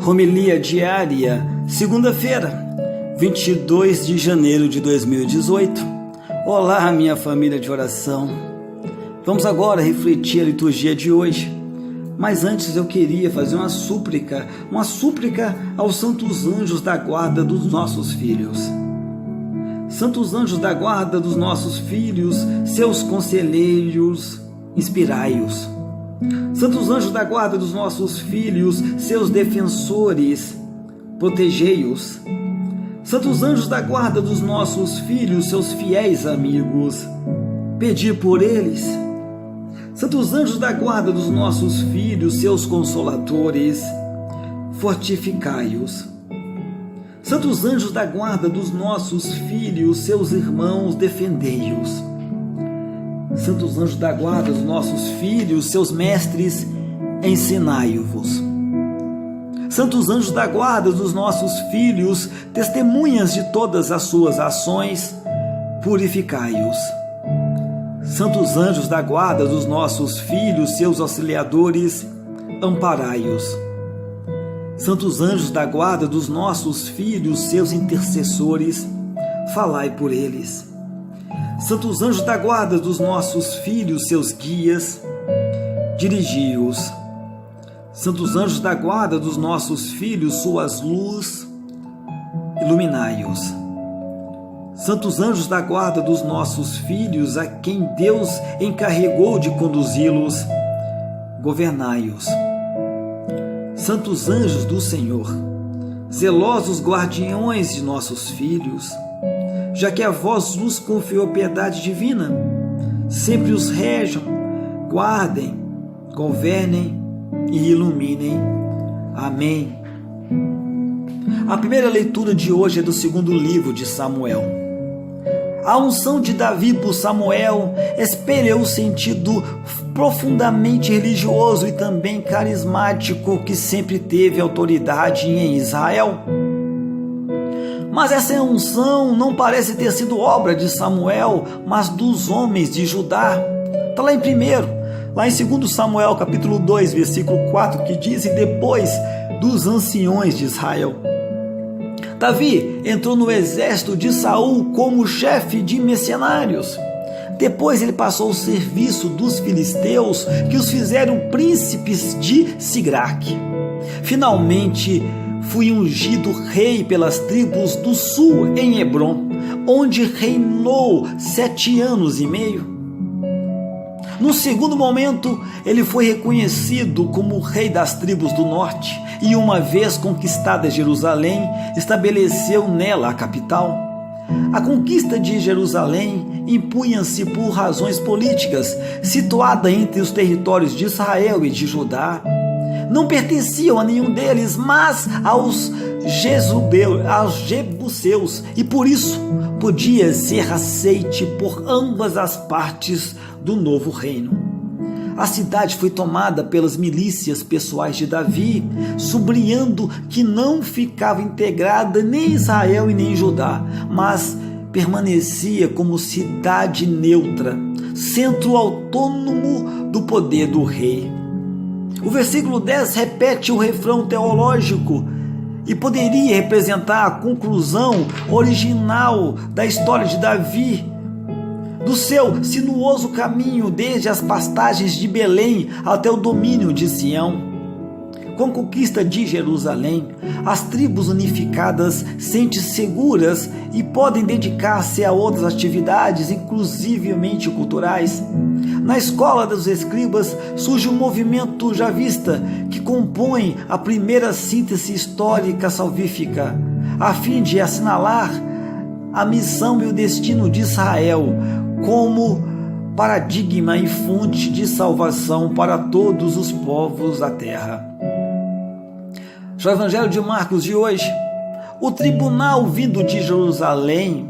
Homilia diária, segunda-feira, 22 de janeiro de 2018. Olá, minha família de oração. Vamos agora refletir a liturgia de hoje. Mas antes eu queria fazer uma súplica aos santos anjos da guarda dos nossos filhos. Santos anjos da guarda dos nossos filhos, seus conselheiros, inspirai-os. Santos anjos da guarda dos nossos filhos, seus defensores, protegei-os. Santos anjos da guarda dos nossos filhos, seus fiéis amigos, pedi por eles. Santos anjos da guarda dos nossos filhos, seus consoladores, fortificai-os. Santos anjos da guarda dos nossos filhos, seus irmãos, defendei-os. Santos anjos da guarda dos nossos filhos, seus mestres, ensinai-vos. Santos anjos da guarda dos nossos filhos, testemunhas de todas as suas ações, purificai-os. Santos anjos da guarda dos nossos filhos, seus auxiliadores, amparai-os. Santos anjos da guarda dos nossos filhos, seus intercessores, falai por eles. Santos anjos da guarda dos nossos filhos, seus guias, dirigi-os. Santos anjos da guarda dos nossos filhos, suas luzes, iluminai-os. Santos anjos da guarda dos nossos filhos, a quem Deus encarregou de conduzi-los, governai-os. Santos anjos do Senhor, zelosos guardiões de nossos filhos, já que a vós nos confiou a piedade divina, sempre os rejam, guardem, governem e iluminem. Amém. A primeira leitura de hoje é do segundo livro de Samuel. A unção de Davi por Samuel espelha o sentido profundamente religioso e também carismático que sempre teve autoridade em Israel. Mas essa unção não parece ter sido obra de Samuel, mas dos homens de Judá. Está lá em 2 Samuel capítulo 2, versículo 4, que diz: e depois dos anciões de Israel. Davi entrou no exército de Saul como chefe de mercenários. Depois ele passou ao serviço dos filisteus, que os fizeram príncipes de Sigraque. Finalmente, fui ungido rei pelas tribos do sul em Hebrom, onde reinou 7 anos e meio. No segundo momento, ele foi reconhecido como rei das tribos do norte e, uma vez conquistada Jerusalém, estabeleceu nela a capital. A conquista de Jerusalém impunha-se por razões políticas, situada entre os territórios de Israel e de Judá. Não pertenciam a nenhum deles, mas aos jebuseus, e por isso podia ser aceite por ambas as partes do novo reino. A cidade foi tomada pelas milícias pessoais de Davi, sublinhando que não ficava integrada nem em Israel e nem em Judá, mas permanecia como cidade neutra, centro autônomo do poder do rei. O versículo 10 repete o refrão teológico e poderia representar a conclusão original da história de Davi, do seu sinuoso caminho desde as pastagens de Belém até o domínio de Sião. Com a conquista de Jerusalém, as tribos unificadas sentem-se seguras e podem dedicar-se a outras atividades, inclusivamente culturais. Na escola dos escribas surge um movimento javista que compõe a primeira síntese histórica salvífica, a fim de assinalar a missão e o destino de Israel como paradigma e fonte de salvação para todos os povos da terra. No Evangelho de Marcos de hoje, o tribunal vindo de Jerusalém,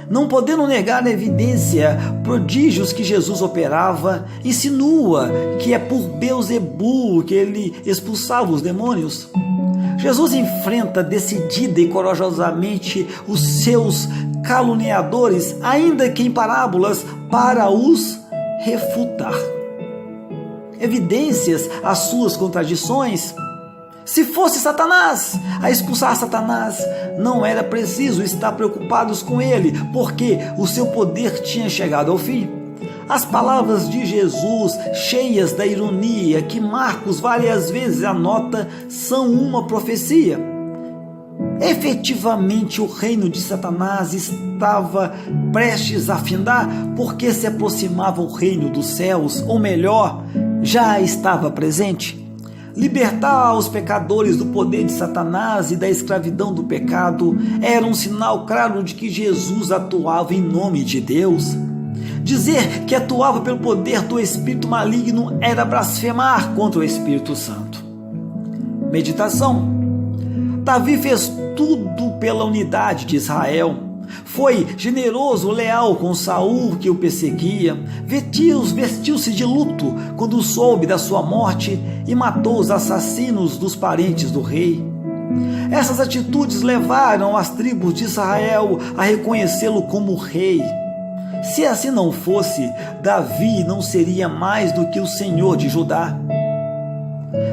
não podendo negar a evidência, prodígios que Jesus operava, insinua que é por Beelzebu que ele expulsava os demônios. Jesus enfrenta decidida e corajosamente os seus caluniadores, ainda que em parábolas, para os refutar. Evidências às suas contradições. Se fosse Satanás a expulsar Satanás, não era preciso estar preocupados com ele, porque o seu poder tinha chegado ao fim. As palavras de Jesus, cheias da ironia que Marcos várias vezes anota, são uma profecia. Efetivamente, o reino de Satanás estava prestes a findar, porque se aproximava o reino dos céus, ou melhor, já estava presente. Libertar os pecadores do poder de Satanás e da escravidão do pecado era um sinal claro de que Jesus atuava em nome de Deus. Dizer que atuava pelo poder do espírito maligno era blasfemar contra o Espírito Santo. Meditação. Davi fez tudo pela unidade de Israel. Foi generoso, leal com Saul, que o perseguia, vestiu-se de luto quando soube da sua morte e matou os assassinos dos parentes do rei. Essas atitudes levaram as tribos de Israel a reconhecê-lo como rei. Se assim não fosse, Davi não seria mais do que o Senhor de Judá.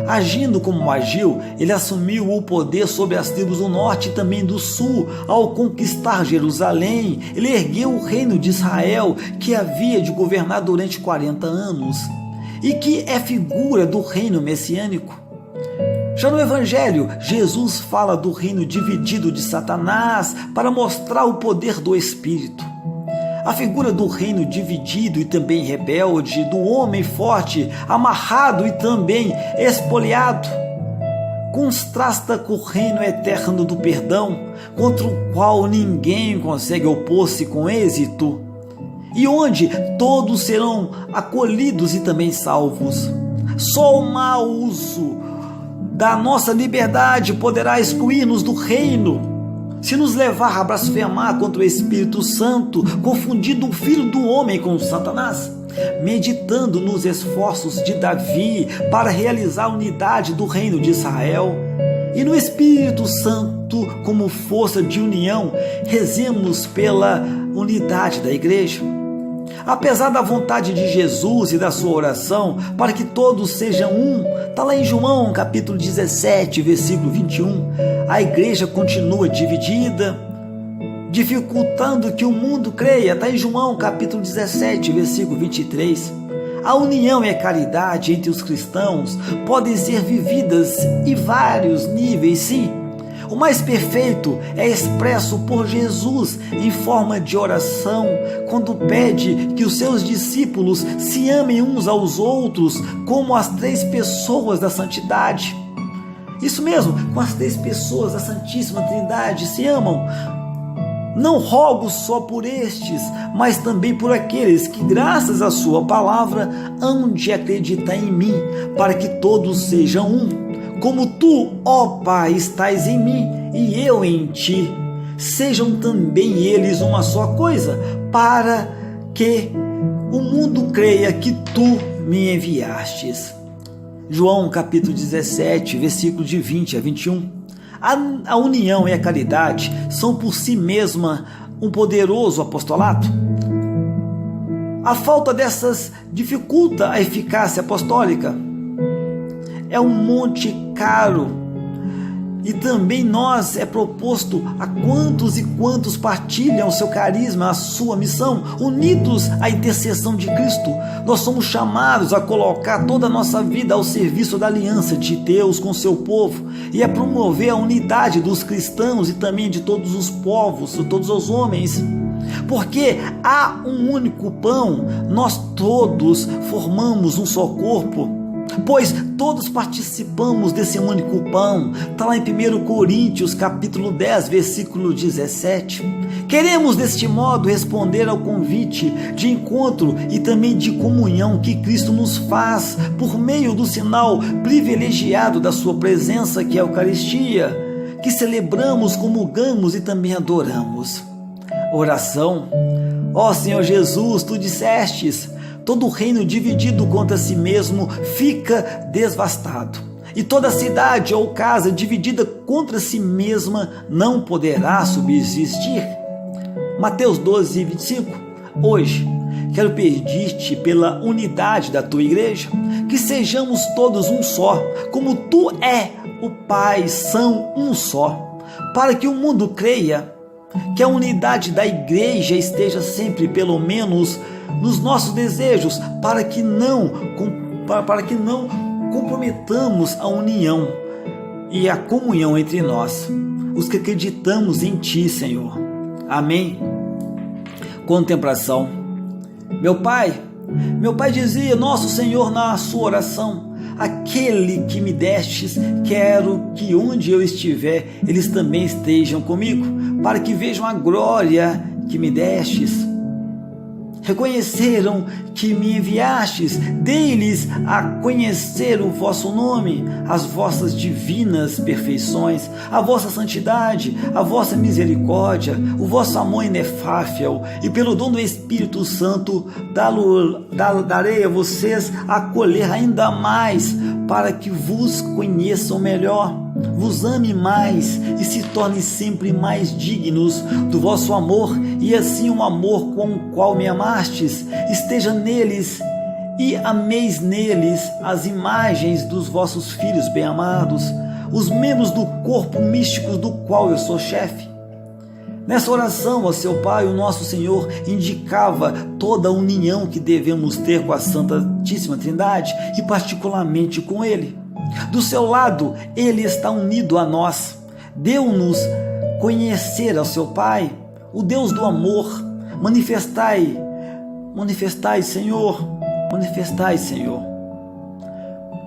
Agindo como agiu, ele assumiu o poder sobre as tribos do norte e também do sul. Ao conquistar Jerusalém, ele ergueu o reino de Israel, que havia de governar durante 40 anos, e que é figura do reino messiânico. Já no Evangelho, Jesus fala do reino dividido de Satanás para mostrar o poder do Espírito. A figura do reino dividido e também rebelde, do homem forte, amarrado e também espoliado, contrasta com o reino eterno do perdão, contra o qual ninguém consegue opor-se com êxito, e onde todos serão acolhidos e também salvos. Só o mau uso da nossa liberdade poderá excluir-nos do reino, se nos levar a blasfemar contra o Espírito Santo, confundindo o Filho do Homem com Satanás. Meditando nos esforços de Davi para realizar a unidade do reino de Israel e no Espírito Santo como força de união, rezemos pela unidade da igreja. Apesar da vontade de Jesus e da sua oração para que todos sejam um, está lá em João capítulo 17, versículo 21, a igreja continua dividida, dificultando que o mundo creia. Está em João capítulo 17, versículo 23. A união e a caridade entre os cristãos podem ser vividas em vários níveis, sim. O mais perfeito é expresso por Jesus em forma de oração, quando pede que os seus discípulos se amem uns aos outros como as 3 pessoas da santidade. Isso mesmo, com as 3 pessoas da Santíssima Trindade se amam. Não rogo só por estes, mas também por aqueles que, graças à sua palavra, hão de acreditar em mim, para que todos sejam um. Como tu, ó Pai, estás em mim e eu em ti, sejam também eles uma só coisa, para que o mundo creia que tu me enviastes. João capítulo 17, versículo de 20 a 21. A união e a caridade são por si mesma um poderoso apostolado. A falta dessas dificulta a eficácia apostólica. É um monte caro, e também nós é proposto a quantos e quantos partilham o seu carisma, a sua missão, unidos à intercessão de Cristo. Nós somos chamados a colocar toda a nossa vida ao serviço da aliança de Deus com seu povo e a promover a unidade dos cristãos e também de todos os povos, de todos os homens. Porque há um único pão, nós todos formamos um só corpo, pois todos participamos desse único pão. Está lá em 1 Coríntios capítulo 10, versículo 17. Queremos deste modo responder ao convite de encontro e também de comunhão que Cristo nos faz por meio do sinal privilegiado da sua presença, que é a Eucaristia, que celebramos, comungamos e também adoramos. Oração. Ó Senhor Jesus, tu dissestes: todo reino dividido contra si mesmo fica devastado, e toda cidade ou casa dividida contra si mesma não poderá subsistir. Mateus 12, 25. Hoje, Quero pedir-te pela unidade da tua igreja, que sejamos todos um só, como tu o Pai são um só, para que o mundo creia que a unidade da igreja esteja sempre, pelo menos, nos nossos desejos, para que não comprometamos a união e a comunhão entre nós, os que acreditamos em Ti, Senhor. Amém. Contemplação. Meu Pai dizia, nosso Senhor, na sua oração: aquele que me destes, quero que onde eu estiver, eles também estejam comigo, para que vejam a glória que me destes. Reconheceram que me enviastes, dei-lhes a conhecer o vosso nome, as vossas divinas perfeições, a vossa santidade, a vossa misericórdia, o vosso amor inefável, e pelo dom do Espírito Santo darei a vocês a colher ainda mais, para que vos conheçam melhor, vos ame mais e se tornem sempre mais dignos do vosso amor, e assim o amor com o qual me amastes esteja neles, e ameis neles as imagens dos vossos filhos bem-amados, os membros do corpo místico do qual eu sou chefe. Nessa oração, ó seu Pai, o nosso Senhor indicava toda a união que devemos ter com a Santíssima Trindade e particularmente com Ele. Do seu lado, Ele está unido a nós. Deu-nos conhecer ao seu Pai, o Deus do amor. Manifestai, Senhor, manifestai, Senhor.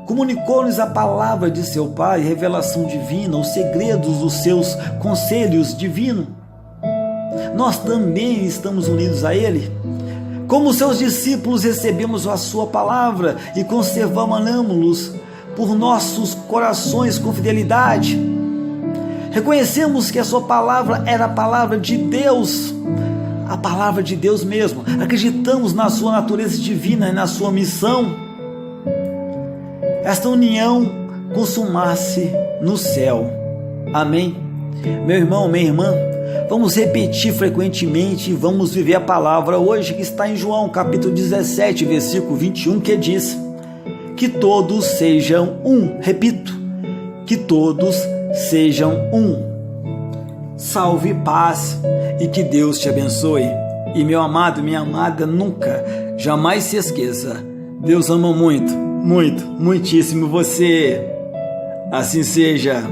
Comunicou-nos a palavra de seu Pai, revelação divina, os segredos dos seus conselhos divinos. Nós também estamos unidos a Ele. Como seus discípulos, recebemos a sua palavra e conservamos-los por nossos corações com fidelidade. Reconhecemos que a sua palavra era a palavra de Deus, a palavra de Deus mesmo. Acreditamos na sua natureza divina e na sua missão. Esta união consumasse no céu. Amém. Meu irmão, minha irmã, vamos repetir frequentemente e vamos viver a palavra hoje, que está em João capítulo 17, versículo 21, que diz: que todos sejam um. Repito, que todos sejam um. Salve, paz e que Deus te abençoe. E meu amado, minha amada, nunca, jamais se esqueça, Deus ama muito, muito, muitíssimo você. Assim seja.